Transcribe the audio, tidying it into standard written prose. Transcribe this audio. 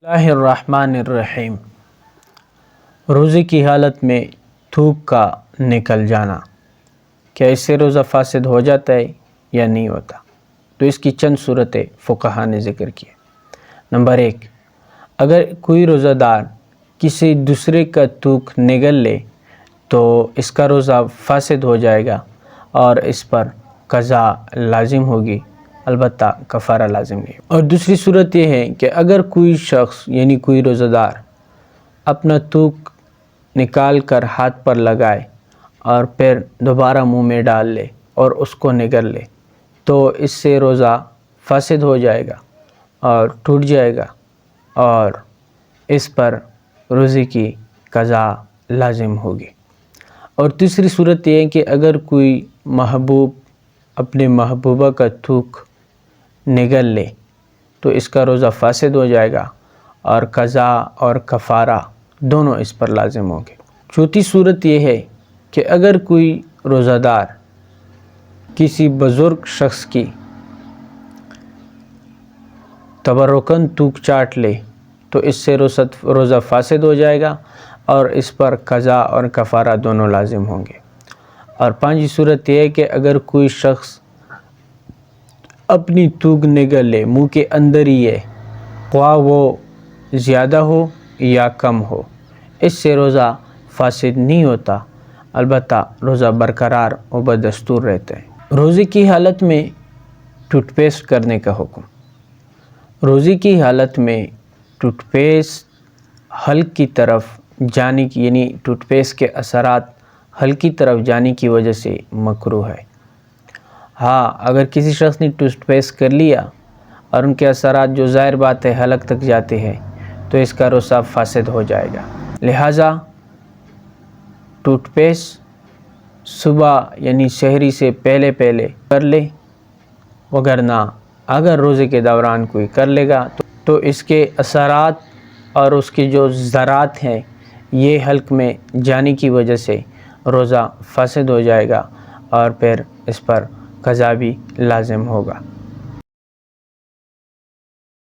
اللہ الرحمن الرحیم۔ روزے کی حالت میں تھوک کا نکل جانا، کیا اس سے روزہ فاسد ہو جاتا ہے یا نہیں ہوتا؟ تو اس کی چند صورتیں فقہا نے ذکر کی۔ نمبر 1، اگر کوئی روزہ دار کسی دوسرے کا تھوک نگل لے تو اس کا روزہ فاسد ہو جائے گا اور اس پر قضا لازم ہوگی، البتہ کفارہ لازم نہیں۔ اور دوسری صورت یہ ہے کہ اگر کوئی شخص یعنی کوئی روزہ دار اپنا تھوک نکال کر ہاتھ پر لگائے اور پھر دوبارہ منہ میں ڈال لے اور اس کو نگل لے تو اس سے روزہ فاسد ہو جائے گا اور ٹوٹ جائے گا اور اس پر روزے کی قضا لازم ہوگی۔ اور تیسری صورت یہ ہے کہ اگر کوئی محبوب اپنے محبوبہ کا تھوک نگل لے تو اس کا روزہ فاسد ہو جائے گا اور قضا اور کفارہ دونوں اس پر لازم ہوں گے۔ چوتھی صورت یہ ہے کہ اگر کوئی روزہ دار کسی بزرگ شخص کی تبرکاً تھوک چاٹ لے تو اس سے روزہ فاسد ہو جائے گا اور اس پر قضا اور کفارہ دونوں لازم ہوں گے۔ اور پانچویں صورت یہ ہے کہ اگر کوئی شخص اپنی تھوک نگل لے منہ کے اندر ہی ہے، خواہ وہ زیادہ ہو یا کم ہو، اس سے روزہ فاسد نہیں ہوتا، البتہ روزہ برقرار و بدستور رہتا ہے۔ روزے کی حالت میں ٹوتھ پیسٹ کرنے کا حکم۔ روزے کی حالت میں ٹوتھ پیسٹ حلق کی طرف جانے کی یعنی ٹوتھ پیسٹ کے اثرات حلق کی طرف جانے کی وجہ سے مکروہ ہے۔ ہاں، اگر کسی شخص نے ٹوتھ پیسٹ کر لیا اور ان کے اثرات جو ظاہر بات ہے حلق تک جاتے ہیں تو اس کا روزہ فاسد ہو جائے گا۔ لہٰذا ٹوتھ پیسٹ صبح یعنی سحری سے پہلے کر لے، وگرنہ اگر روزے کے دوران کوئی کر لے گا تو اس کے اثرات اور اس کے جو ذرات ہیں یہ حلق میں جانے کی وجہ سے روزہ فاسد ہو جائے گا اور پھر اس پر قضا بھی لازم ہوگا۔